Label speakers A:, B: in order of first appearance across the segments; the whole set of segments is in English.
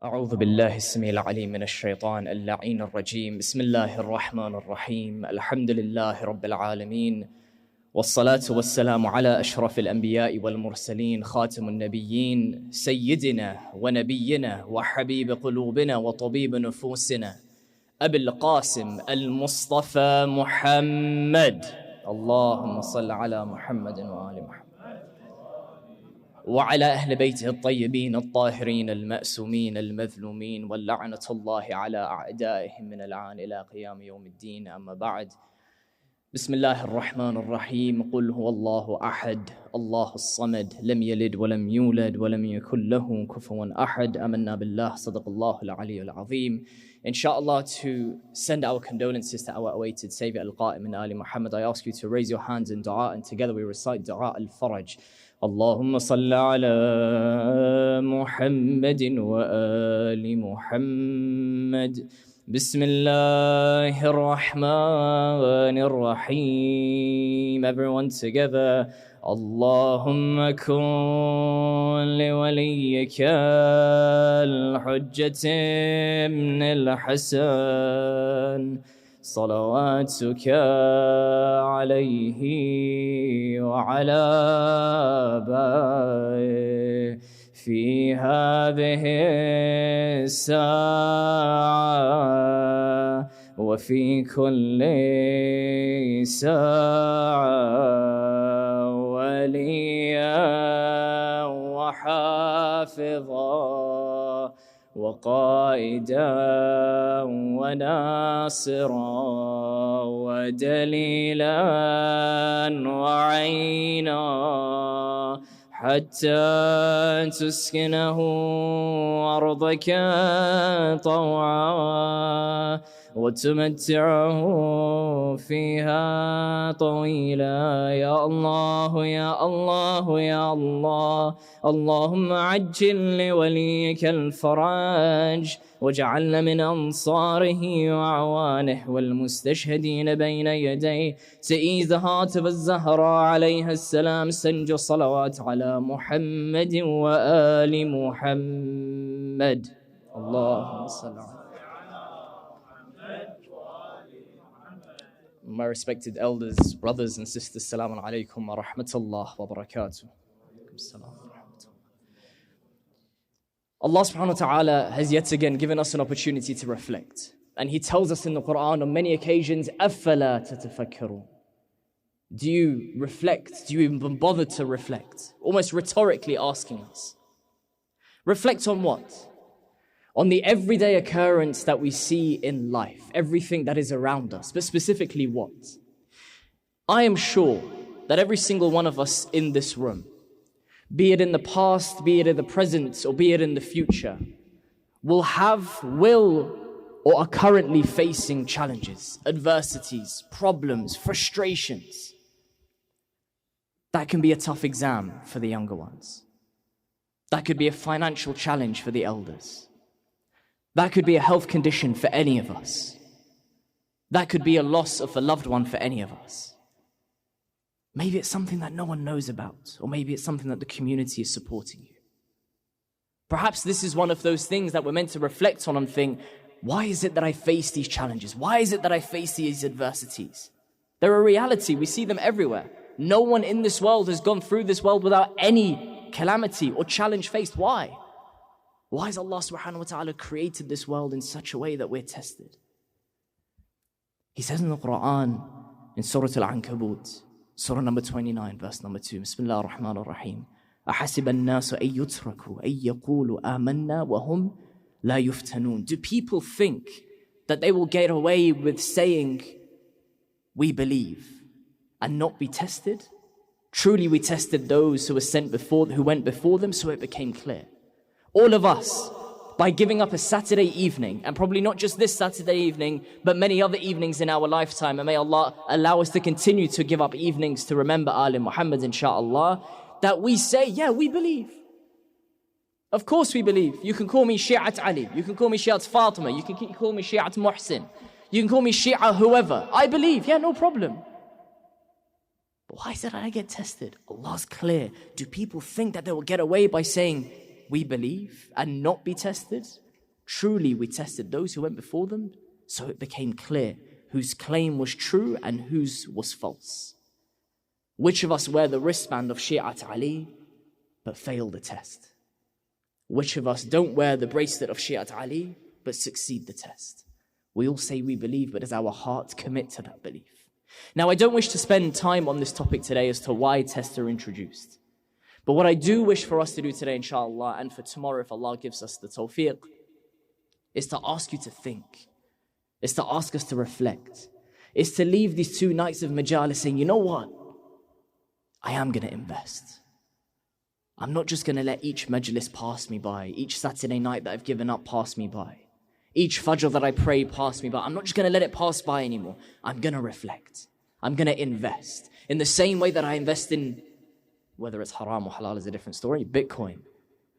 A: أعوذ بالله السميع العليم من الشيطان اللعين الرجيم. بسم الله الرحمن الرحيم. الحمد لله رب العالمين، والصلاة والسلام على أشرف الأنبياء والمرسلين، خاتم النبيين، سيدنا ونبينا وحبيب قلوبنا وطبيب نفوسنا، أبي القاسم المصطفى محمد. اللهم صل على محمد وآل محمد وعلى أهل بيته الطيبين الطاهرين المأسومين المذلومين، واللعنة الله على أعدائهم من الآن إلى قيام يوم الدين. أما بعد، بسم الله الرحمن الرحيم. قل هو الله أحد الله الصمد لم يلد ولم يولد ولم يكن له كفوا أحد. آمنا بالله صدق الله العلي العظيم. Inshallah, to send our condolences to our awaited Savior Al-Qa'im and Ali Muhammad, I ask you to raise your hands in dua, and together we recite dua al-faraj. اللهم صل على محمد وآل محمد. بسم الله الرحمن الرحيم. Everyone together. اللهم كن لوليك الحجة ابن الحسن صلواتك عليه وعلى آبائه في هذه الساعة وفي كل ساعة، وليا وحافظا وقائدا وناصرا ودليلا وعينا، حتى تسكنه أرضك طوعا وتمتعه فيها طويلا. يا الله يا الله يا الله، اللهم عجل لوليك الفرج، واجعلنا من أنصاره وأعوانه والمستشهدين بين يديه. To ease the heart of الزهراء عليها السلام, send your salawat على محمد وآل محمد. اللهم صل على. My respected elders, brothers and sisters, Assalamu alaikum wa rahmatullah wa barakatuh. Allah subhanahu wa ta'ala has yet again given us an opportunity to reflect. And He tells us in the Quran on many occasions, أَفَلَا تَتَفَكَّرُونَ. Do you reflect? Do you even bother to reflect? Almost rhetorically asking us. Reflect on what? On the everyday occurrence that we see in life, everything that is around us, but specifically what? I am sure that every single one of us in this room, be it in the past, be it in the present, or be it in the future, will or are currently facing challenges, adversities, problems, frustrations. That can be a tough exam for the younger ones. That could be a financial challenge for the elders. That could be a health condition for any of us. That could be a loss of a loved one for any of us. Maybe it's something that no one knows about, or maybe it's something that the community is supporting you. Perhaps this is one of those things that we're meant to reflect on and think, why is it that I face these challenges? Why is it that I face these adversities? They're a reality. We see them everywhere. No one in this world has gone through this world without any calamity or challenge faced. Why? Why has Allah subhanahu wa ta'ala created this world in such a way that we're tested? He says in the Quran, in Surah Al-Ankabut, Surah number 29, verse number 2, Bismillah ar-Rahman ar-Rahim, أَحَسِبَ النَّاسُ أَن يُتْرَكُوا أَن يَقُولُوا آمَنَّا وَهُمْ لَا يُفْتَنُونَ. Do people think that they will get away with saying, we believe, and not be tested? Truly we tested those who went before them, so it became clear. All of us, by giving up a Saturday evening, and probably not just this Saturday evening, but many other evenings in our lifetime, and may Allah allow us to continue to give up evenings to remember Ali Muhammad, inshaAllah, that we say, yeah, we believe. Of course we believe. You can call me Shi'at Ali, you can call me Shi'at Fatema, you can call me Shi'at Mohsin, you can call me Shi'a whoever. I believe, yeah, no problem. But why is it that I get tested? Allah's clear. Do people think that they will get away by saying, we believe, and not be tested? Truly, we tested those who went before them, so it became clear whose claim was true and whose was false. Which of us wear the wristband of Shi'at Ali but fail the test? Which of us don't wear the bracelet of Shi'at Ali but succeed the test? We all say we believe, but does our heart commit to that belief? Now, I don't wish to spend time on this topic today as to why tests are introduced. But what I do wish for us to do today, inshallah, and for tomorrow, if Allah gives us the tawfiq, is to ask you to think. Is to ask us to reflect. Is to leave these 2 nights of majalis saying, you know what? I am going to invest. I'm not just going to let each majlis pass me by, each Saturday night that I've given up pass me by, each fajr that I pray pass me by. I'm not just going to let it pass by anymore. I'm going to reflect. I'm going to invest. In the same way that I invest in, whether it's haram or halal is a different story, Bitcoin.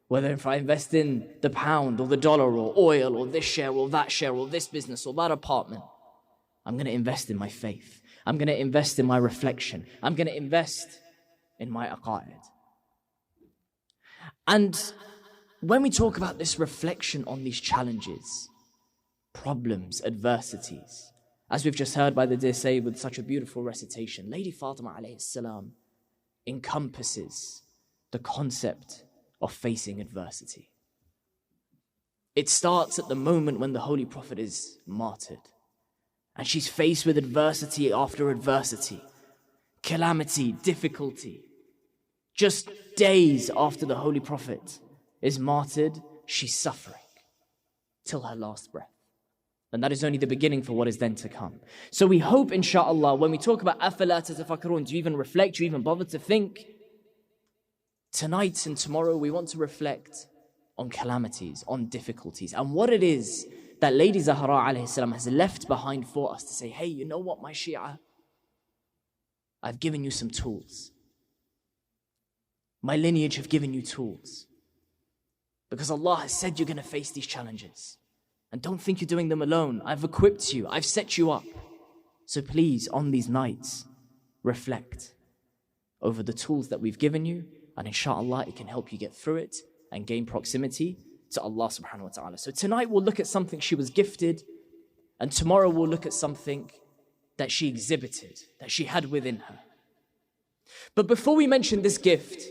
A: Whether if I invest in the pound or the dollar or oil or this share or this business or that apartment, I'm going to invest in my faith. I'm going to invest in my reflection. I'm going to invest in my aqaid. And when we talk about this reflection on these challenges, problems, adversities, as we've just heard by the dear Sayyid with such a beautiful recitation, Lady Fatema alayhi salam encompasses the concept of facing adversity. It starts at the moment when the Holy Prophet is martyred, and she's faced with adversity after adversity, calamity, difficulty. Just days after the Holy Prophet is martyred, she's suffering till her last breath. And that is only the beginning for what is then to come. So we hope, inshallah, when we talk about أَفَلَا تَتَفَكَّرُونَ, do you even reflect, do you even bother to think? Tonight and tomorrow we want to reflect on calamities, on difficulties, and what it is that Lady Zahra alayhi salam has left behind for us to say, hey, you know what, my Shia? I've given you some tools. My lineage have given you tools. Because Allah has said you're going to face these challenges. And don't think you're doing them alone. I've equipped you. I've set you up. So please, on these nights, reflect over the tools that we've given you. And inshallah, it can help you get through it and gain proximity to Allah subhanahu wa ta'ala. So tonight we'll look at something she was gifted. And tomorrow we'll look at something that she exhibited, that she had within her. But before we mention this gift,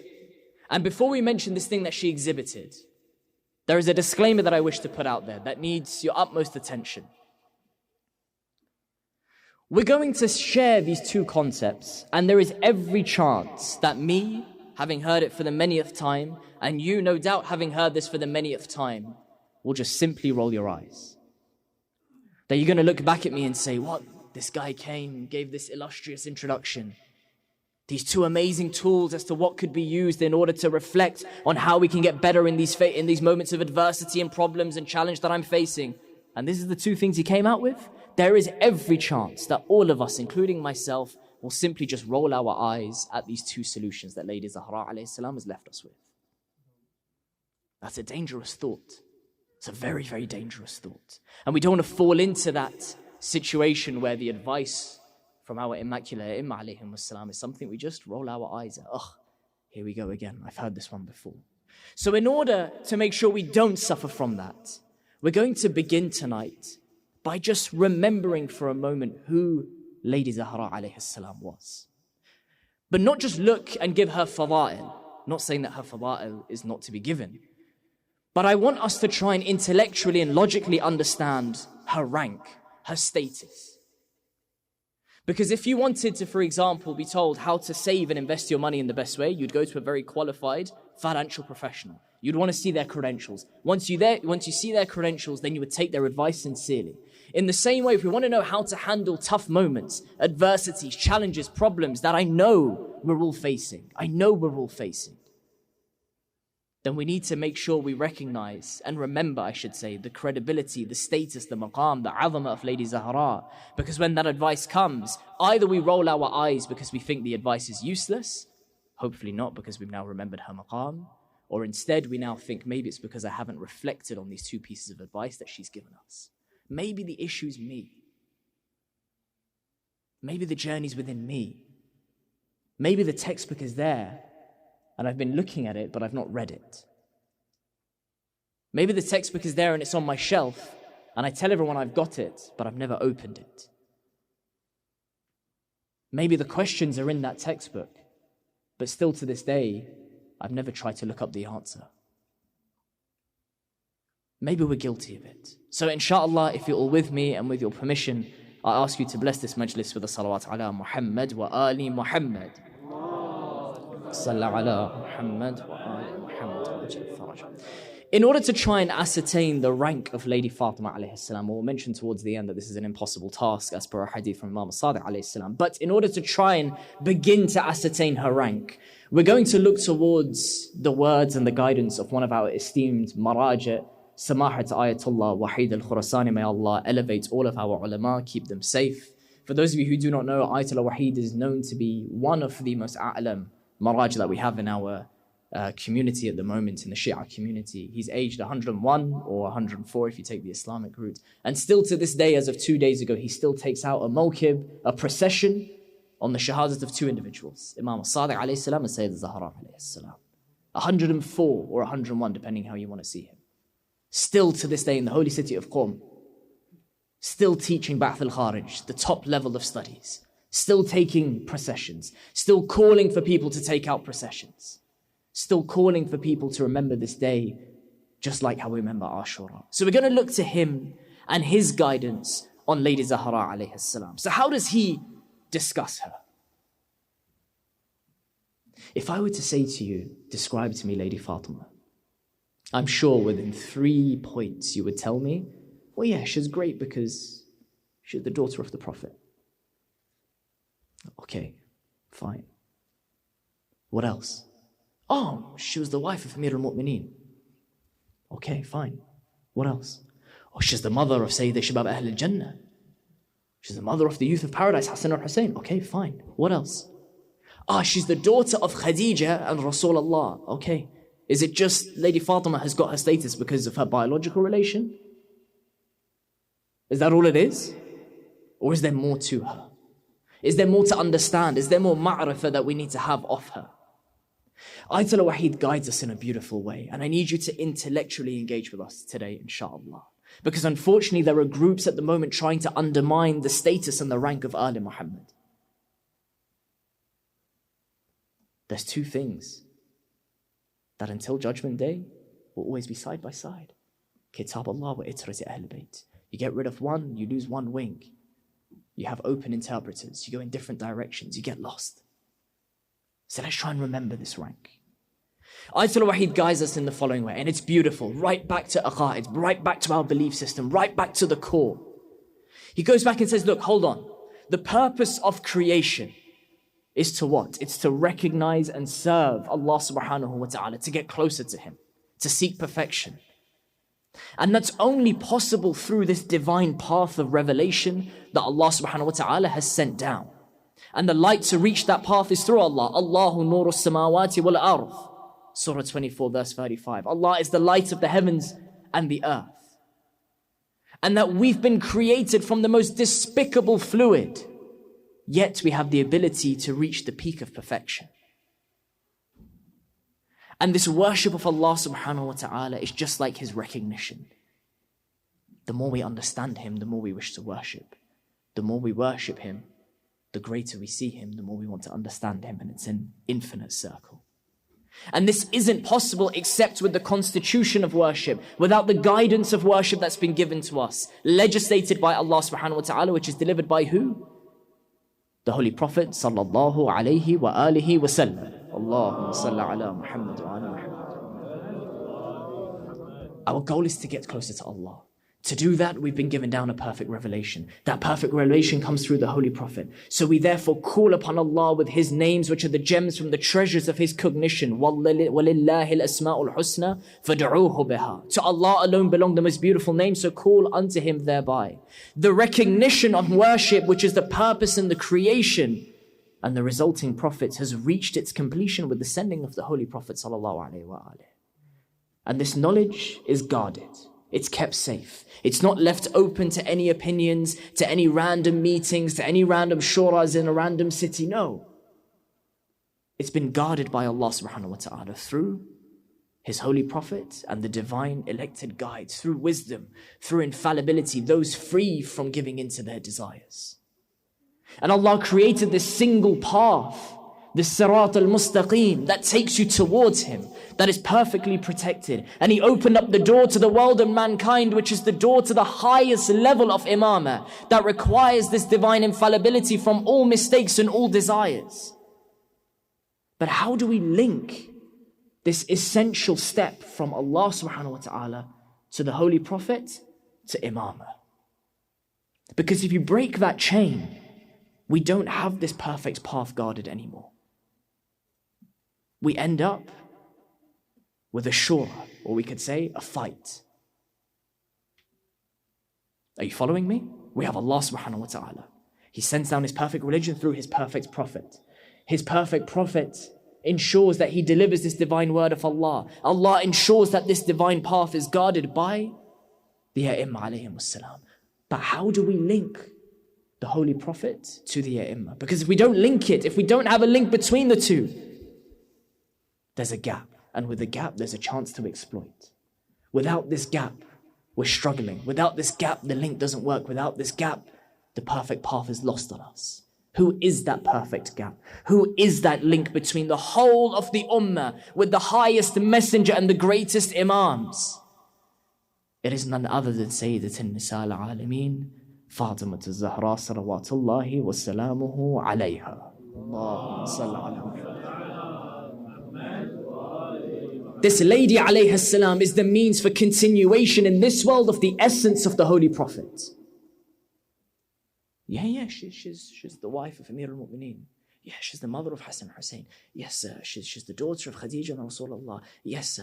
A: and before we mention this thing that she exhibited, there is a disclaimer that I wish to put out there that needs your utmost attention. We're going to share these 2 concepts, and there is every chance that me, having heard it for the manyth time, and you, no doubt, having heard this for the manyth time, will just simply roll your eyes. That you're going to look back at me and say, what? This guy came, gave this illustrious introduction. These 2 amazing tools as to what could be used in order to reflect on how we can get better in these moments of adversity and problems and challenge that I'm facing. And this is the 2 things he came out with. There is every chance that all of us, including myself, will simply just roll our eyes at these 2 solutions that Lady Zahra alayhi salam has left us with. That's a dangerous thought. It's a very, very dangerous thought. And we don't want to fall into that situation where the advice from our Immaculate Imam alayhim wassalam is something we just roll our eyes at. Oh, here we go again. I've heard this one before. So in order to make sure we don't suffer from that, we're going to begin tonight by just remembering for a moment who Lady Zahra alayhi salam was. But not just look and give her fadhil. Not saying that her fadhil is not to be given. But I want us to try and intellectually and logically understand her rank, her status. Because if you wanted to, for example, be told how to save and invest your money in the best way, you'd go to a very qualified financial professional. You'd want to see their credentials. Once you see their credentials, then you would take their advice sincerely. In the same way, if we want to know how to handle tough moments, adversities, challenges, problems that I know we're all facing, then we need to make sure we recognize and remember, I should say, the credibility, the status, the maqam, the azama of Lady Zahra. Because when that advice comes, either we roll our eyes because we think the advice is useless, hopefully not because we've now remembered her maqam, or instead we now think maybe it's because I haven't reflected on these 2 pieces of advice that she's given us. Maybe the issue's me. Maybe the journey's within me. Maybe the textbook is there, and I've been looking at it, but I've not read it. Maybe the textbook is there and it's on my shelf, and I tell everyone I've got it, but I've never opened it. Maybe the questions are in that textbook, but still to this day, I've never tried to look up the answer. Maybe we're guilty of it. So inshallah, if you're all with me and with your permission, I ask you to bless this majlis with a salawat ala Muhammad wa ali Muhammad. Sallallahu ala Muhammad wa ali Muhammad. In order to try and ascertain the rank of Lady Fatima alayhi salam, we'll mention towards the end that this is an impossible task as per a hadith from Imam Sadiq alayhi salam. But in order to try and begin to ascertain her rank, we're going to look towards the words and the guidance of one of our esteemed maraja, Samahat Ayatollah Waheed al-Khorasani. May Allah elevate all of our ulama, keep them safe. For those of you who do not know, Ayatollah Waheed is known to be one of the most a'lam maraj that we have in our community at the moment, in the Shia community. He's aged 101 or 104 if you take the Islamic route. And still to this day, as of 2 days ago, he still takes out a mawkib, a procession, on the shahadat of two individuals, Imam Sadiq alayhi salam and Sayyid Zahra alayhi salam. 104 or 101, depending how you want to see him. Still to this day in the holy city of Qom, still teaching Ba'ath al-Kharij, the top level of studies, still taking processions, still calling for people to take out processions, still calling for people to remember this day, just like how we remember Ashura. So we're going to look to him and his guidance on Lady Zahra alayhi salam. So how does he discuss her? If I were to say to you, describe to me Lady Fatima, I'm sure within 3 points you would tell me, well, yeah, she's great because she's the daughter of the Prophet. Okay, fine. What else? Oh, she was the wife of Amir al-Mu'mineen. Okay, fine. What else? Oh, she's the mother of Sayyid Shabab Ahl al-Jannah. She's the mother of the youth of paradise, Hassan or Hussein. Okay, fine. What else? Ah, she's the daughter of Khadija and Rasulullah. Okay. Is it just Lady Fatima has got her status because of her biological relation? Is that all it is? Or is there more to her? Is there more to understand? Is there more ma'rifah that we need to have of her? Ayatollah Waheed guides us in a beautiful way, and I need you to intellectually engage with us today, inshallah. Because unfortunately, there are groups at the moment trying to undermine the status and the rank of Ali Muhammad. There's two things that until Judgment Day will always be side by side. Kitab Allah wa Itrat Ahl Bayt. You get rid of one, you lose one wing. You have open interpreters. You go in different directions. You get lost. So let's try and remember this rank. Ayatollah Waheed guides us in the following way, and it's beautiful. Right back to aqaid, right back to our belief system, right back to the core. He goes back and says, look, hold on. The purpose of creation is to what? It's to recognize and serve Allah subhanahu wa ta'ala, to get closer to Him, to seek perfection. And that's only possible through this divine path of revelation that Allah subhanahu wa ta'ala has sent down. And the light to reach that path is through Allah. Allahu nuru samawati wal ardh. Surah 24 verse 35. Allah is the light of the heavens and the earth. And that we've been created from the most despicable fluid, yet we have the ability to reach the peak of perfection. And this worship of Allah subhanahu wa ta'ala is just like His recognition. The more we understand Him, the more we wish to worship. The more we worship Him, the greater we see Him, the more we want to understand Him, and it's an infinite circle. And this isn't possible except with the constitution of worship, without the guidance of worship that's been given to us, legislated by Allah subhanahu wa ta'ala, which is delivered by who? The Holy Prophet sallallahu alayhi wa alihi wa sallam. Allahumma salli ala Muhammad wa ala Muhammad. Our goal is to get closer to Allah. To do that, we've been given down a perfect revelation. That perfect revelation comes through the Holy Prophet. So we therefore call upon Allah with His names, which are the gems from the treasures of His cognition. وَلِلَّهِ الْأَسْمَاءُ الْحُسْنَى فَادْعُوهُ بِهَا. To Allah alone belong the most beautiful names, so call unto Him thereby. The recognition of worship, which is the purpose in the creation and the resulting prophets, has reached its completion with the sending of the Holy Prophet sallallahu alaihi wasallam. And this knowledge is guarded. It's kept safe. It's not left open to any opinions, to any random meetings, to any random shuras in a random city. No. It's been guarded by Allah subhanahu wa ta'ala through His holy prophet and the divine elected guides, through wisdom, through infallibility, those free from giving in to their desires. And Allah created this single path, this sirat al-mustaqim, that takes you towards Him, that is perfectly protected. And He opened up the door to the world and mankind, which is the door to the highest level of imamah, that requires this divine infallibility from all mistakes and all desires. But how do we link this essential step from Allah subhanahu wa ta'ala to the Holy Prophet to imamah? Because if you break that chain, we don't have this perfect path guarded anymore. We end up with a shura, or we could say a fight. Are you following me? We have Allah subhanahu wa ta'ala. He sends down His perfect religion through His perfect prophet. His perfect prophet ensures that he delivers this divine word of Allah. Allah ensures that this divine path is guarded by the A'imma alayhim wassalam. But how do we link the Holy Prophet to the A'imma? Because if we don't link it, if we don't have a link between the two, there's a gap. And with the gap, there's a chance to exploit. Without this gap, we're struggling. Without this gap, the link doesn't work. Without this gap, the perfect path is lost on us. Who is that perfect gap? Who is that link between the whole of the ummah with the highest messenger and the greatest imams? It is none other than Sayyidat al-Nisa al-Alameen, Fatimah al-Zahra salawatullahi wa salamuhu alayha. Allahumma salli ala Muhammad. This lady alayha salam is the means for continuation in this world of the essence of the Holy Prophet. Yeah, she's the wife of Amir al-Mu'mineen. Yeah, she's the mother of Hassan and Hussein. Yes, she's the daughter of Khadija and Rasulullah. Yes,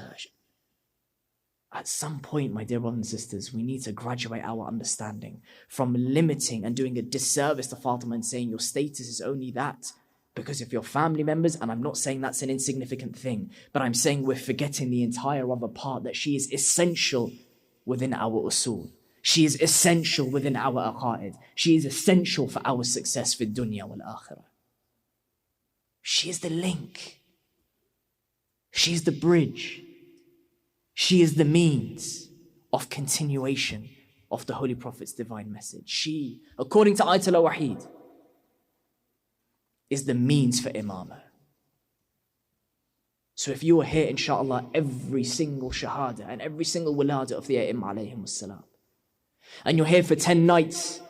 A: at some point, my dear brothers and sisters, we need to graduate our understanding from limiting and doing a disservice to Fatima and saying your status is only that because of your family members. And I'm not saying that's an insignificant thing, but I'm saying we're forgetting the entire other part, that she is essential within our usul. She is essential within our aqaid. She is essential for our success for dunya wal akhirah. She is the link. She is the bridge. She is the means of continuation of the Holy Prophet's divine message. She, according to Ayatollah Waheed, is the means for imamah. So if you are here, inshallah, every single shahada and every single wilada of the A'imma alayhim wassalam, and you're here for 10 nights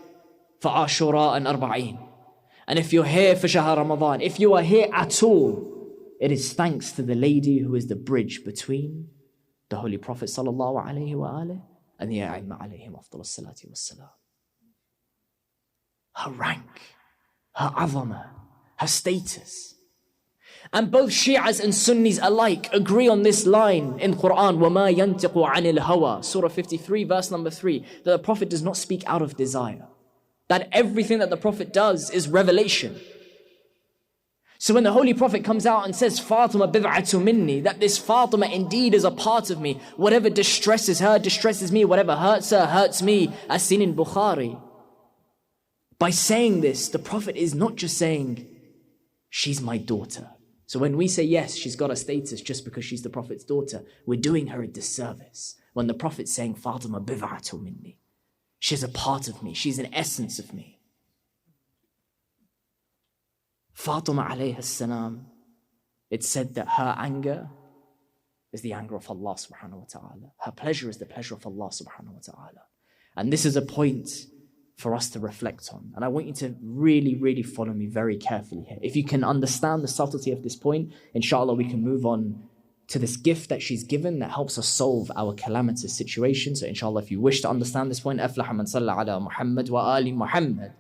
A: for Ashura and Arba'een, and if you're here for Shahr Ramadan, if you are here at all, it is thanks to the lady who is the bridge between the Holy Prophet sallallahu alayhi wa alayhi and the A'imma alayhim afdal salati wassalam. Her rank, her azama, her status. And both Shi'as and Sunnis alike agree on this line in Quran, وَمَا يَنْتِقُ عَنِ الْهَوَى, Surah 53, verse number 3, that the Prophet does not speak out of desire. That everything that the Prophet does is revelation. So when the Holy Prophet comes out and says, Fatima bid'atu minni, that this Fatima indeed is a part of me, whatever distresses her, distresses me, whatever hurts her, hurts me, as seen in Bukhari. By saying this, the Prophet is not just saying, she's my daughter. So when we say, yes, she's got a status just because she's the Prophet's daughter, we're doing her a disservice. When the Prophet's saying, Fatima bid'atu minni, she's a part of me, she's an essence of me. Fatima alayhi salam, it's said that her anger is the anger of Allah subhanahu wa ta'ala. Her pleasure is the pleasure of Allah subhanahu wa ta'ala. And this is a point for us to reflect on. And I want you to really, really follow me very carefully here. If you can understand the subtlety of this point, inshallah we can move on to this gift that she's given that helps us solve our calamitous situation. So inshallah, if you wish to understand this point, أَفْلَحَ مَنْ صَلَّى عَلَى مُحَمَّدٍ وَآلِ مُحَمَّدٍ.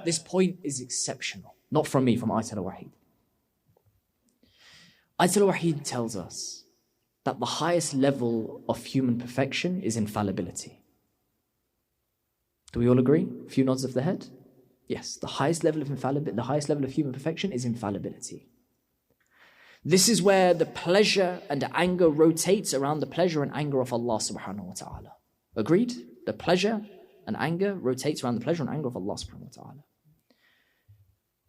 A: This point is exceptional. Not from me, from Ayatollah Waheed. Ayatollah Waheed tells us that the highest level of human perfection is infallibility. Do we all agree? A few nods of the head? Yes, the highest level of infallibility, the highest level of human perfection is infallibility. This is where the pleasure and anger rotates around the pleasure and anger of Allah subhanahu wa ta'ala. Agreed? The pleasure and anger rotates around the pleasure and anger of Allah subhanahu wa ta'ala.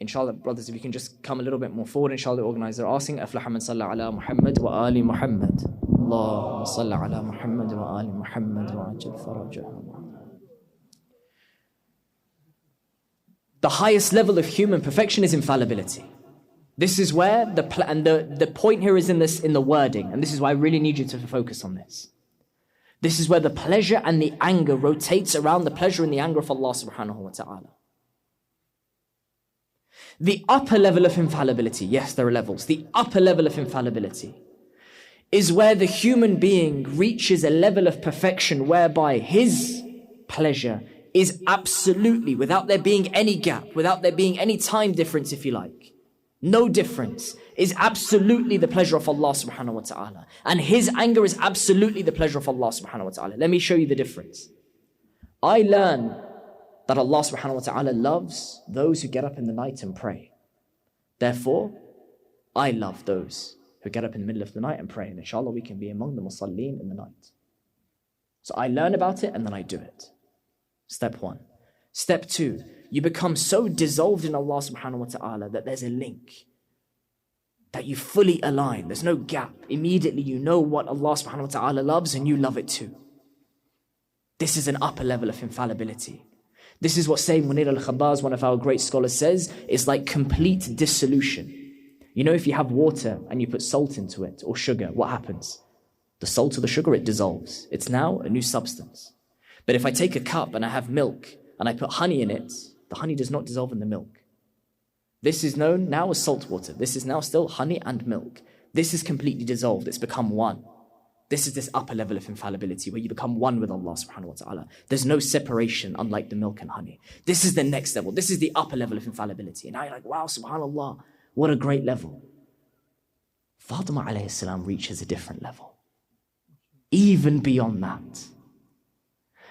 A: Inshallah, brothers, if you can just come a little bit more forward, inshallah, the organizer asking, أَفْلَحَ مَنْ صَلَّى عَلَى مُحَمَّدٍ وَآلِ مُحَمَّدٍ اللهم صل على محمد وآل محمد وعجل فرجهم. The highest level of human perfection is infallibility. This is where the point here is in the wording, and this is why I really need you to focus on this. This is where the pleasure and the anger rotates around the pleasure and the anger of Allah subhanahu wa ta'ala. The upper level of infallibility, yes, there are levels. The upper level of infallibility is where the human being reaches a level of perfection whereby his pleasure is absolutely, without there being any gap, without there being any time difference, if you like, no difference, is absolutely the pleasure of Allah subhanahu wa ta'ala. And his anger is absolutely the pleasure of Allah subhanahu wa ta'ala. Let me show you the difference. I learn that Allah subhanahu wa ta'ala loves those who get up in the night and pray. Therefore, I love those who get up in the middle of the night and pray. And inshallah, we can be among the musalleen in the night. So I learn about it and then I do it. Step one. Step two, you become so dissolved in Allah subhanahu wa ta'ala that there's a link, that you fully align. There's no gap. Immediately you know what Allah subhanahu wa ta'ala loves and you love it too. This is an upper level of infallibility. This is what Sayyid Munir al-Khabbaz, one of our great scholars, says is like complete dissolution. You know, if you have water and you put salt into it or sugar, what happens? The salt or the sugar, it dissolves. It's now a new substance. But if I take a cup and I have milk and I put honey in it, the honey does not dissolve in the milk. This is known now as salt water. This is now still honey and milk. This is completely dissolved. It's become one. This is this upper level of infallibility where you become one with Allah subhanahu wa ta'ala. There's no separation unlike the milk and honey. This is the next level. This is the upper level of infallibility. And now you're like, wow, subhanallah, what a great level. Fatima alayhi salam reaches a different level. Even beyond that.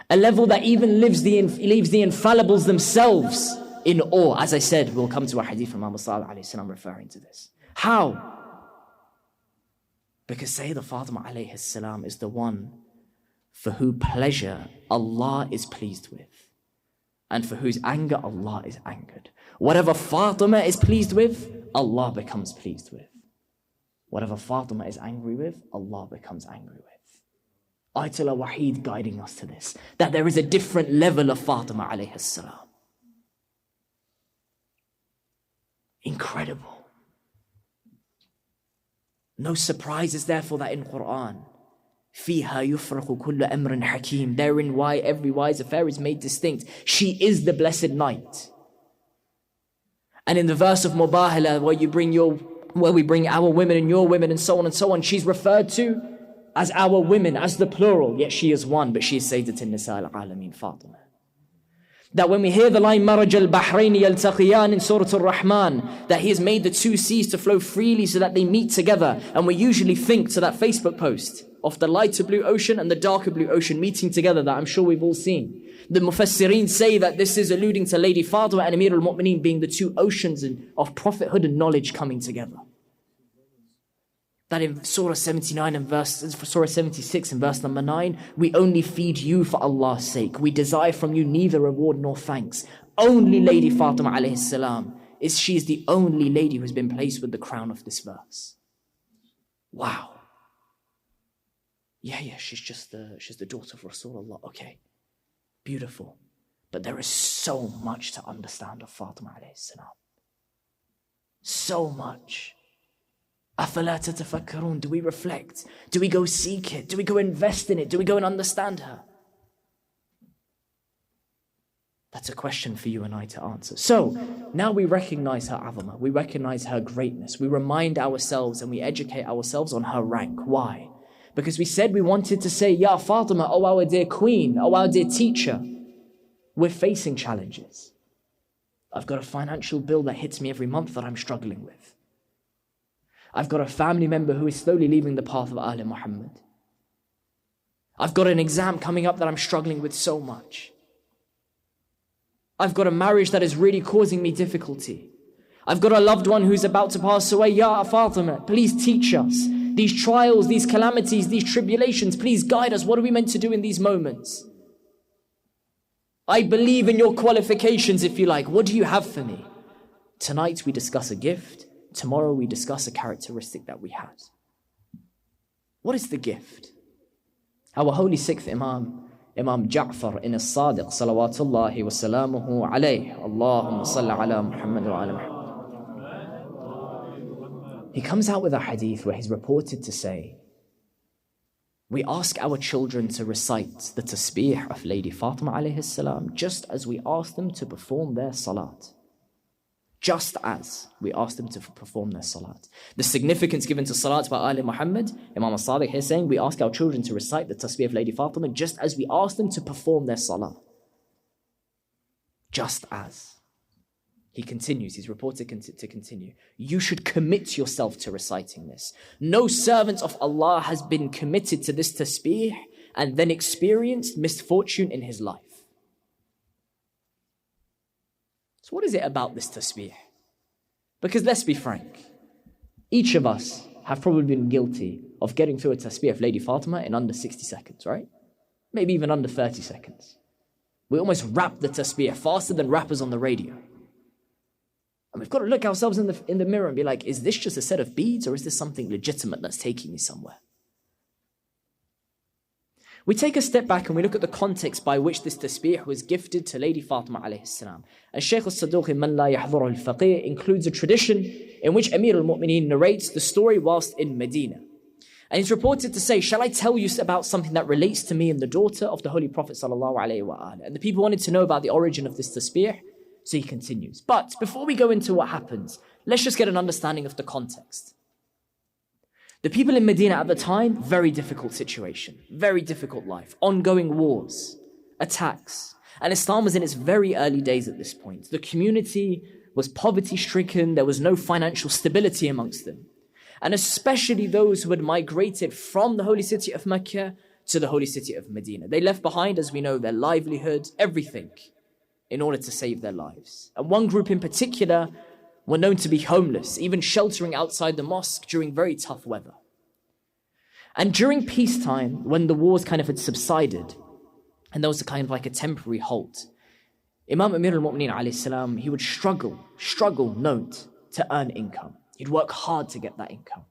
A: A level that even leaves the infallibles themselves in awe. As I said, we'll come to a hadith from Muhammad alayhi salam referring to this. How? Because Sayyidah Fatima alayhi salam is the one for whose pleasure Allah is pleased with, and for whose anger Allah is angered. Whatever Fatima is pleased with, Allah becomes pleased with. Whatever Fatima is angry with, Allah becomes angry with. Ayatollah Waheed guiding us to this, that there is a different level of Fatima alayhi salam. Incredible. No surprises therefore that in Quran, فِيهَا يُفْرَقُ كُلُّ أَمْرٍ حَكِيمٍ, therein why every wise affair is made distinct. She is the blessed night. And in the verse of Mubahala, where we bring our women and your women and so on, she's referred to as our women, as the plural, yet she is one, but she is Sayyidatin Nisa al-Alameen, Fatima. That when we hear the line Maraj al-Bahrain yaltaqiyan in Surah Al-Rahman, that he has made the two seas to flow freely so that they meet together, and we usually think to that Facebook post of the lighter blue ocean and the darker blue ocean meeting together that I'm sure we've all seen. The Mufassirin say that this is alluding to Lady Fatima and Amir al-Mu'mineen being the two oceans of prophethood and knowledge coming together. That in Surah 79 and Surah 76 and verse number 9, we only feed you for Allah's sake. We desire from you neither reward nor thanks. Only Lady Fatima alayhi salam she is the only lady who has been placed with the crown of this verse. Wow. Yeah, she's the daughter of Rasulullah. Okay, beautiful. But there is so much to understand of Fatima alayhi salam. So much. أَفَلَا تَتَفَكَّرُونَ, do we reflect? Do we go seek it? Do we go invest in it? Do we go and understand her? That's a question for you and I to answer. So, now we recognize her azama, we recognize her greatness, we remind ourselves and we educate ourselves on her rank. Why? Because we said we wanted to say, Ya Fatima, oh our dear queen, oh our dear teacher, we're facing challenges. I've got a financial bill that hits me every month that I'm struggling with. I've got a family member who is slowly leaving the path of Ahl Muhammad. I've got an exam coming up that I'm struggling with so much. I've got a marriage that is really causing me difficulty. I've got a loved one who's about to pass away. Ya Fatima, please teach us. These trials, these calamities, these tribulations, please guide us. What are we meant to do in these moments? I believe in your qualifications, if you like. What do you have for me? Tonight we discuss a gift. Tomorrow we discuss a characteristic that we had. What is the gift? Our holy sixth Imam, Imam Ja'far in As-Sadiq, salawatullahi wa salamuhu alayhi, Allahumma salli ala Muhammad wa ala Muhammad. He comes out with a hadith where he's reported to say, we ask our children to recite the Tasbih of Lady Fatima alayhi salam just as we ask them to perform their salat. Just as we ask them to perform their salat. The significance given to salat by Ali Muhammad, Imam Sadiq here saying, we ask our children to recite the Tasbih of Lady Fatima just as we ask them to perform their salat. Just as. He continues, he's reported to continue. You should commit yourself to reciting this. No servant of Allah has been committed to this tasbih and then experienced misfortune in his life. So what is it about this tasbih? Because let's be frank, each of us have probably been guilty of getting through a tasbih of Lady Fatima in under 60 seconds, right? Maybe even under 30 seconds. We almost rap the tasbih faster than rappers on the radio. And we've got to look ourselves in the mirror and be like, is this just a set of beads or is this something legitimate that's taking me somewhere? We take a step back and we look at the context by which this tasbih was gifted to Lady Fatima alayhi salam. And Shaykh al-Saduq in Man La Yahdhuru al-Faqih includes a tradition in which Amir al-Mu'mineen narrates the story whilst in Medina. And he's reported to say, shall I tell you about something that relates to me and the daughter of the Holy Prophet sallallahu alayhi wa alihi? And the people wanted to know about the origin of this tasbih. So he continues. But before we go into what happens, let's just get an understanding of the context. The people in Medina at the time, very difficult situation, very difficult life, ongoing wars, attacks. And Islam was in its very early days at this point. The community was poverty-stricken, there was no financial stability amongst them. And especially those who had migrated from the holy city of Mecca to the holy city of Medina. They left behind, as we know, their livelihood, everything, in order to save their lives. And one group in particular were known to be homeless, even sheltering outside the mosque during very tough weather. And during peacetime, when the wars kind of had subsided, and there was a kind of like a temporary halt, Imam Amir al-Mu'mineen alayhi salam, he would struggle, note, to earn income. He'd work hard to get that income.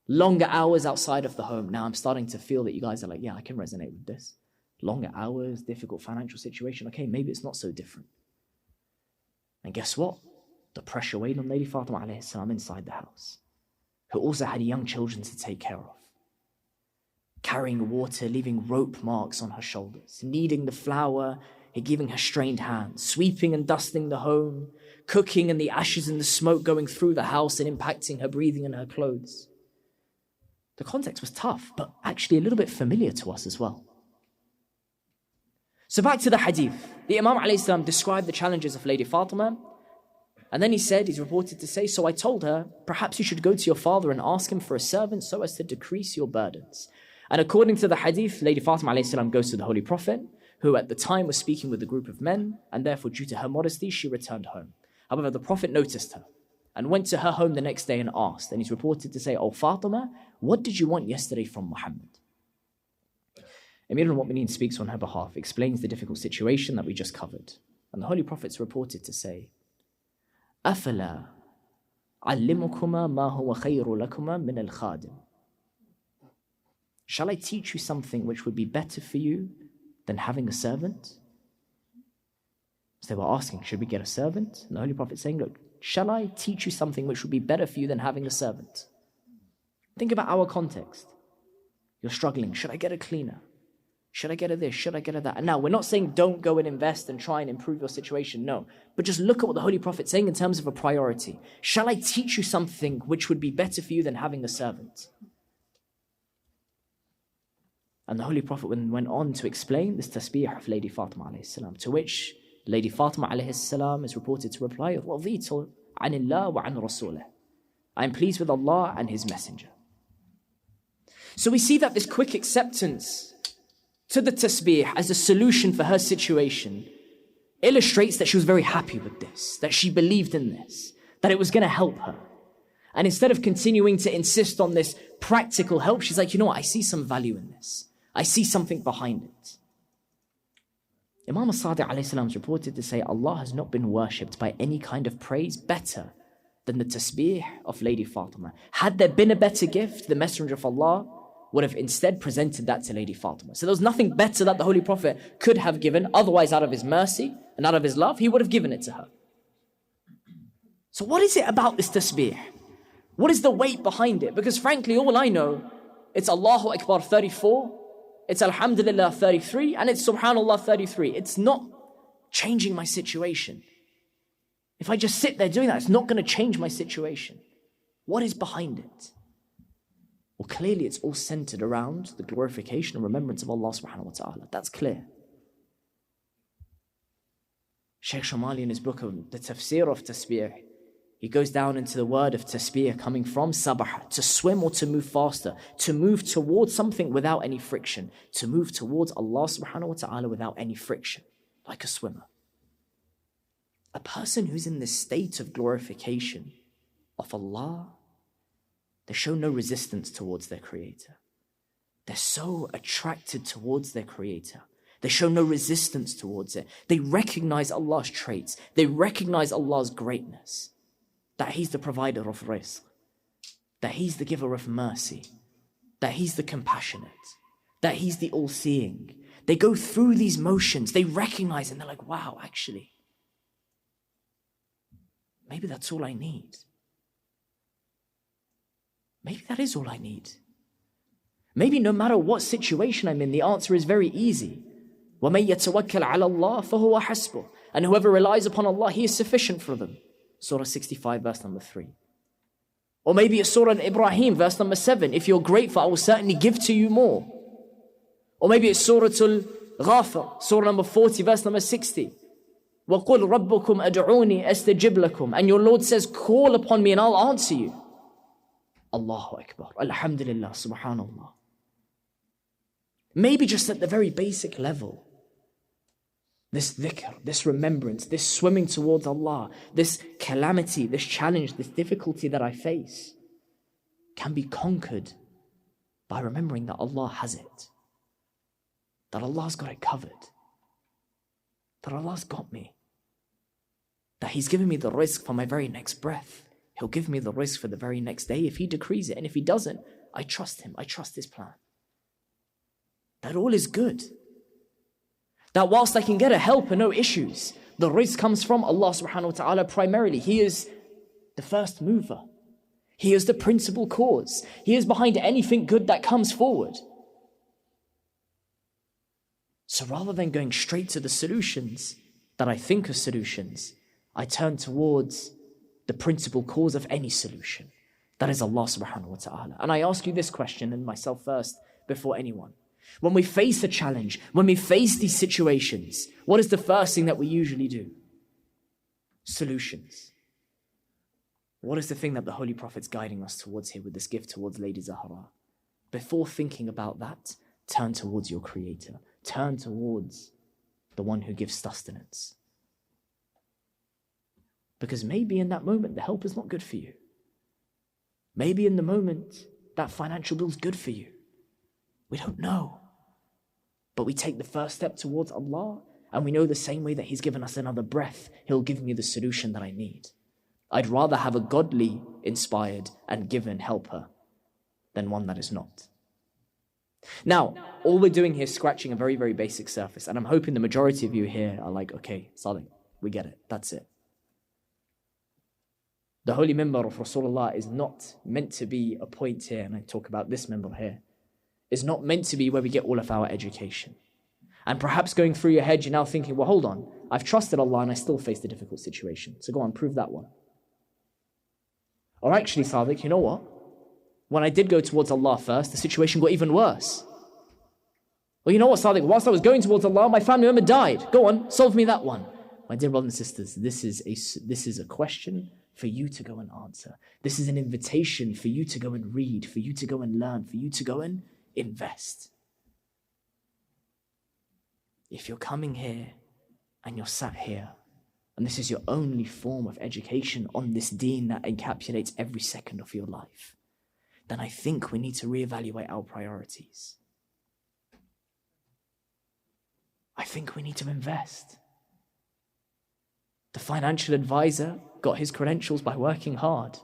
A: Longer hours outside of the home. Now I'm starting to feel that you guys are like, yeah, I can resonate with this. Longer hours, difficult financial situation. Okay, maybe it's not so different. And guess what? The pressure weighed on Lady Fatima alayhi salam inside the house, who also had young children to take care of. Carrying water, leaving rope marks on her shoulders, kneading the flour, giving her strained hands, sweeping and dusting the home, cooking and the ashes and the smoke going through the house and impacting her breathing and her clothes. The context was tough, but actually a little bit familiar to us as well. So back to the hadith. The Imam alayhi salam described the challenges of Lady Fatima. And then he said, he's reported to say, so I told her, perhaps you should go to your father and ask him for a servant so as to decrease your burdens. And according to the hadith, Lady Fatima alayhi salam goes to the Holy Prophet, who at the time was speaking with a group of men, and therefore due to her modesty, she returned home. However, the Prophet noticed her and went to her home the next day and asked. And he's reported to say, oh Fatima, what did you want yesterday from Muhammad? Amir al-Mu'mineen speaks on her behalf, explains the difficult situation that we just covered. And the Holy Prophet's reported to say, أَفَلَا عَلِّمُكُمَا مَا هُوَ خَيْرُ لَكُمَا مِنَ الْخَادِمِ. Shall I teach you something which would be better for you than having a servant? So they were asking, should we get a servant? And the Holy Prophet saying, look, shall I teach you something which would be better for you than having a servant? Think about our context. You're struggling, should I get a cleaner? Should I get her this? Should I get her that? And now, we're not saying don't go and invest and try and improve your situation, no. But just look at what the Holy Prophet's saying in terms of a priority. Shall I teach you something which would be better for you than having a servant? And the Holy Prophet went on to explain this tasbih of Lady Fatima alayhi salam, to which Lady Fatima alayhi salam is reported to reply, رَضِيتُ عَنِ اللَّهِ وَعَنْ رَسُولِهِ. I am pleased with Allah and His Messenger. So we see that this quick acceptance to the tasbih as a solution for her situation illustrates that she was very happy with this, that she believed in this, that it was going to help her. And instead of continuing to insist on this practical help, she's like, you know what, I see some value in this. I see something behind it. Imam Sadiq alayhi salam is reported to say, Allah has not been worshipped by any kind of praise better than the tasbih of Lady Fatima. Had there been a better gift, the Messenger of Allah would have instead presented that to Lady Fatima. So there was nothing better that the Holy Prophet could have given. Otherwise, out of his mercy and out of his love, he would have given it to her. So what is it about this tasbih? What is the weight behind it? Because frankly, all I know, it's Allahu Akbar 34, it's Alhamdulillah 33, and it's Subhanallah 33. It's not changing my situation. If I just sit there doing that, it's not going to change my situation. What is behind it? Well, clearly it's all centered around the glorification and remembrance of Allah subhanahu wa ta'ala. That's clear. Shaykh Shomali in his book of the tafsir of tasbih, he goes down into the word of tasbih coming from sabah, to swim or to move faster, to move towards something without any friction, to move towards Allah subhanahu wa ta'ala without any friction, like a swimmer. A person who's in this state of glorification of Allah, they show no resistance towards their Creator. They're so attracted towards their Creator. They show no resistance towards it. They recognize Allah's traits. They recognize Allah's greatness. That He's the provider of rizq. That He's the giver of mercy. That He's the compassionate. That He's the all-seeing. They go through these motions. They recognize and they're like, wow, actually, maybe that's all I need. Maybe that is all I need. Maybe no matter what situation I'm in, the answer is very easy. وَمَن يَتَوَكَّلْ عَلَى اللَّهِ فَهُوَ حَسْبُهُ. And whoever relies upon Allah, He is sufficient for them. Surah 65, verse number 3. Or maybe it's Surah Ibrahim, verse number 7. If you're grateful, I will certainly give to you more. Or maybe it's Surah Al-Ghafir, Surah number 40, verse number 60. وَقُلْ رَبُّكُمْ أَدْعُونِي أَسْتَجِبْ لَكُمْ. And your Lord says, call upon me and I'll answer you. Allahu Akbar. Alhamdulillah. Subhanallah. Maybe just at the very basic level, this dhikr, this remembrance, this swimming towards Allah, this calamity, this challenge, this difficulty that I face can be conquered by remembering that Allah has it. That Allah's got it covered. That Allah's got me. That He's given me the rizq for my very next breath. He'll give me the rizq for the very next day if He decrees it. And if He doesn't, I trust Him. I trust His plan. That all is good. That whilst I can get a help and no issues, the rizq comes from Allah subhanahu wa ta'ala primarily. He is the first mover. He is the principal cause. He is behind anything good that comes forward. So rather than going straight to the solutions that I think are solutions, I turn towards the principal cause of any solution. That is Allah subhanahu wa ta'ala. And I ask you this question, and myself first, before anyone. When we face a challenge, when we face these situations, what is the first thing that we usually do? Solutions. What is the thing that the Holy Prophet's guiding us towards here with this gift towards Lady Zahra? Before thinking about that, turn towards your Creator. Turn towards the one who gives sustenance. Because maybe in that moment, the help is not good for you. Maybe in the moment, that financial bill is good for you. We don't know. But we take the first step towards Allah, and we know the same way that He's given us another breath, He'll give me the solution that I need. I'd rather have a godly, inspired, and given helper than one that is not. Now, all we're doing here is scratching a very, very basic surface, and I'm hoping the majority of you here are like, okay, Sadiq, we get it, that's it. The holy member of Rasulullah is not meant to be a point here, and I talk about this member here, is not meant to be where we get all of our education. And perhaps going through your head, you're now thinking, well, hold on, I've trusted Allah and I still face a difficult situation. So go on, prove that one. Or actually, Sadiq, you know what? When I did go towards Allah first, the situation got even worse. Well, you know what, Sadiq? Whilst I was going towards Allah, my family member died. Go on, solve me that one. My dear brothers and sisters, this is a question for you to go and answer. This is an invitation for you to go and read, for you to go and learn, for you to go and invest. If you're coming here and you're sat here, and this is your only form of education on this deen that encapsulates every second of your life, then I think we need to reevaluate our priorities. I think we need to invest. The financial advisor got his credentials by working hard.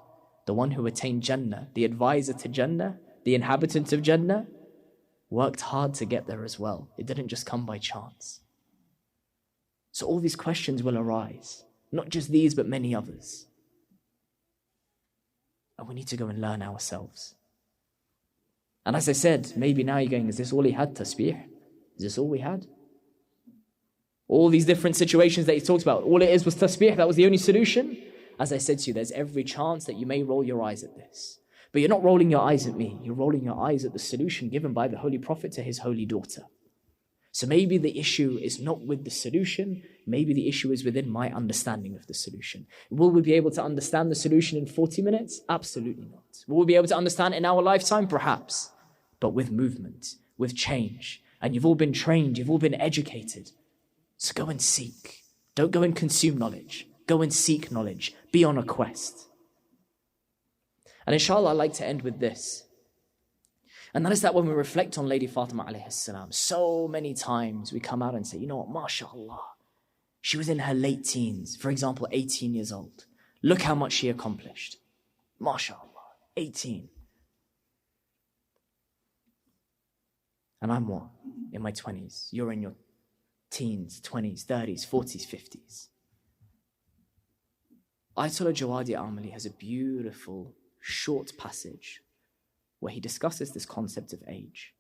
A: The one who attained Jannah, the advisor to Jannah, the inhabitant of Jannah, worked hard to get there as well. It didn't just come by chance. So all these questions will arise. Not just these, but many others. And we need to go and learn ourselves. And as I said, maybe now you're going, is this all he had, tasbih? Is this all we had? All these different situations that he talked about, all it is was tasbih, that was the only solution? As I said to you, there's every chance that you may roll your eyes at this. But you're not rolling your eyes at me, you're rolling your eyes at the solution given by the Holy Prophet to his holy daughter. So maybe the issue is not with the solution, maybe the issue is within my understanding of the solution. Will we be able to understand the solution in 40 minutes? Absolutely not. Will we be able to understand it in our lifetime? Perhaps. But with movement, with change. And you've all been trained, you've all been educated. So go and seek. Don't go and consume knowledge. Go and seek knowledge. Be on a quest. And inshallah, I'd like to end with this. And that is that when we reflect on Lady Fatima alayhi salam, so many times we come out and say, you know what, mashallah, she was in her late teens, for example, 18 years old. Look how much she accomplished. Mashallah, 18. And I'm what? In my 20s. You're in your teens, 20s, 30s, 40s, 50s. Ayatollah Jawad Ali has a beautiful, short passage where he discusses this concept of age.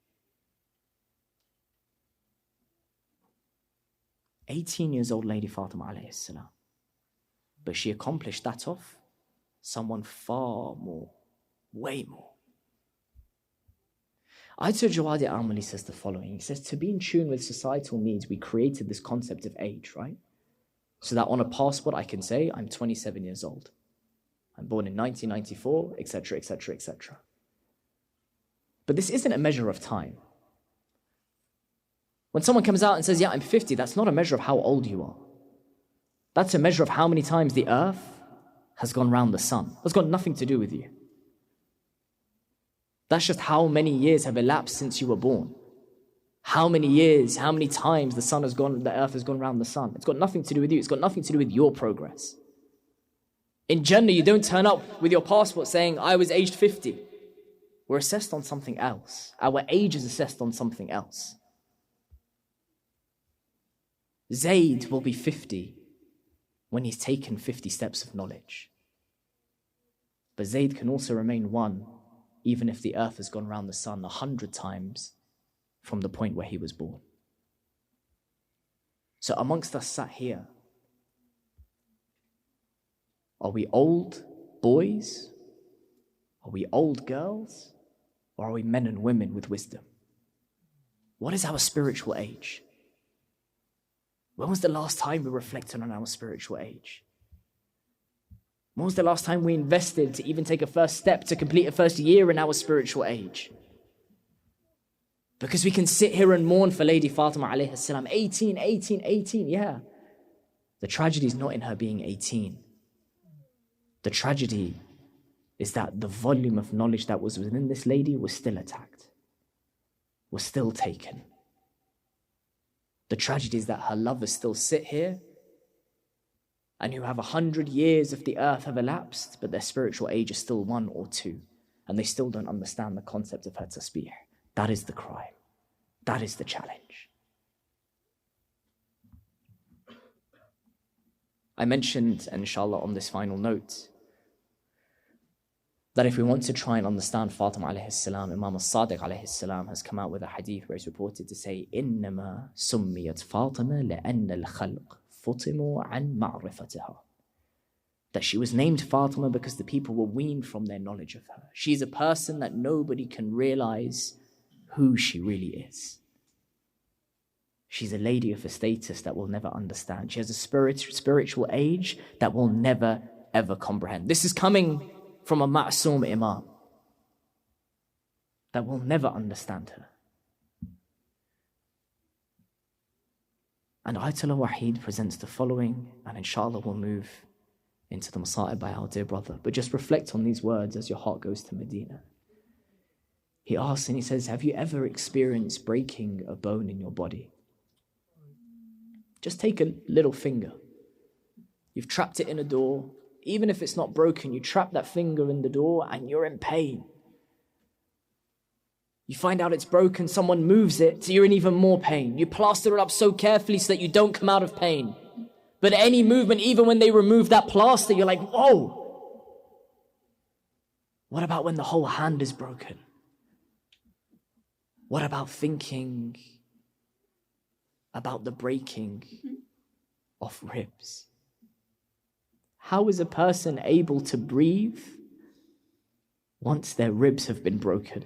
A: 18 years old Lady Fatima alayhi salam. But she accomplished that of someone far more, way more. Ayatollah Jawad Ali says the following. He says, to be in tune with societal needs, we created this concept of age, right? So that on a passport I can say, I'm 27 years old. I'm born in 1994, etc., etc., etc. But this isn't a measure of time. When someone comes out and says, yeah, I'm 50, that's not a measure of how old you are. That's a measure of how many times the earth has gone round the sun. That's got nothing to do with you. That's just how many years have elapsed since you were born. How many years, how many times the earth has gone round the sun. It's got nothing to do with you. It's got nothing to do with your progress. In Jannah, you don't turn up with your passport saying, I was aged 50. We're assessed on something else. Our age is assessed on something else. Zayd will be 50 when he's taken 50 steps of knowledge. But Zayd can also remain one, even if the earth has gone round the sun 100 times from the point where he was born. So amongst us sat here, are we old boys? Are we old girls? Or are we men and women with wisdom? What is our spiritual age? When was the last time we reflected on our spiritual age? When was the last time we invested to even take a first step to complete a first year in our spiritual age? Because we can sit here and mourn for Lady Fatima alayhi salam, 18, yeah. The tragedy is not in her being 18. The tragedy is that the volume of knowledge that was within this lady was still attacked, was still taken. The tragedy is that her lovers still sit here and who have 100 years of the earth have elapsed, but their spiritual age is still 1 or 2, and they still don't understand the concept of her tasbih. That is the crime. That is the challenge. I mentioned, and inshallah on this final note, that if we want to try and understand Fatima alayhi salam, Imam Sadiq alayhi salam has come out with a hadith where it's reported to say, إِنَّمَا سُمِّيَتْ فَاطِمَةً لِأَنَّ الْخَلْقِ فُطِمُوا عَنْ مَعْرِفَتِهَا. That she was named Fatima because the people were weaned from their knowledge of her. She's a person that nobody can realize who she really is. She's a lady of a status that will never understand. She has a spiritual age that will never, ever comprehend. This is coming from a ma'soom imam that will never understand her. And Ayatollah Waheed presents the following, and inshallah we'll move into the Masa'ib by our dear brother. But just reflect on these words as your heart goes to Medina. He asks and he says, have you ever experienced breaking a bone in your body? Just take a little finger. You've trapped it in a door. Even if it's not broken, you trap that finger in the door and you're in pain. You find out it's broken, someone moves it, so you're in even more pain. You plaster it up so carefully so that you don't come out of pain. But any movement, even when they remove that plaster, you're like, whoa. What about when the whole hand is broken? What about thinking about the breaking of ribs? How is a person able to breathe once their ribs have been broken?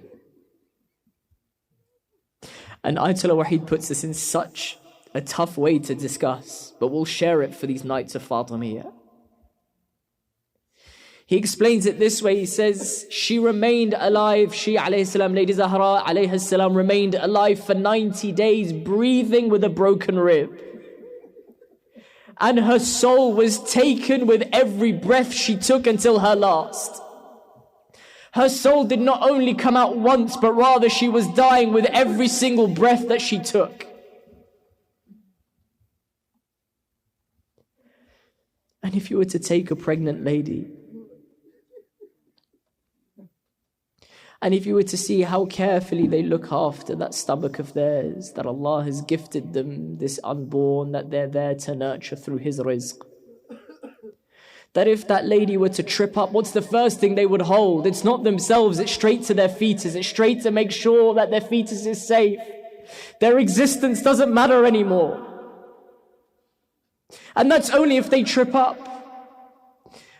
A: And Ayatollah Waheed puts this in such a tough way to discuss, but we'll share it for these nights of Fatimiyya. He explains it this way. He says, she remained alive, she alayhi salam, Lady Zahra alayhi salam, remained alive for 90 days, breathing with a broken rib. And her soul was taken with every breath she took until her last. Her soul did not only come out once, but rather she was dying with every single breath that she took. And if you were to take a pregnant lady, and if you were to see how carefully they look after that stomach of theirs, that Allah has gifted them, this unborn, that they're there to nurture through His rizq. That if that lady were to trip up, what's the first thing they would hold? It's not themselves, it's straight to their fetus. It's straight to make sure that their fetus is safe. Their existence doesn't matter anymore. And that's only if they trip up.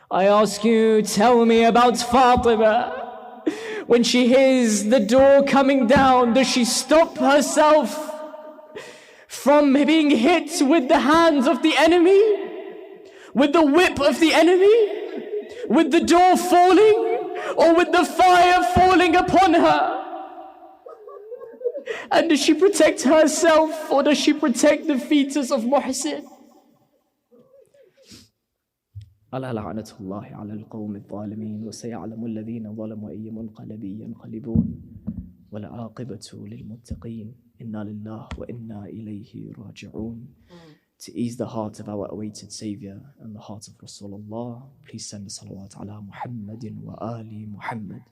A: I ask you, tell me about Fatima. When she hears the door coming down, does she stop herself from being hit with the hands of the enemy? With the whip of the enemy? With the door falling? Or with the fire falling upon her? And does she protect herself, or does she protect the fetus of Mohsin? ألا لعنة الله على القوم الظالمين وسيعلم الذين ظلموا أي منقلب ينقلبون والعاقبة للمتقين إنا لله وإنا إليه راجعون. To ease the heart of our awaited Savior and the heart of Rasulullah, please send the salawat ala Muhammadin wa ali Muhammad.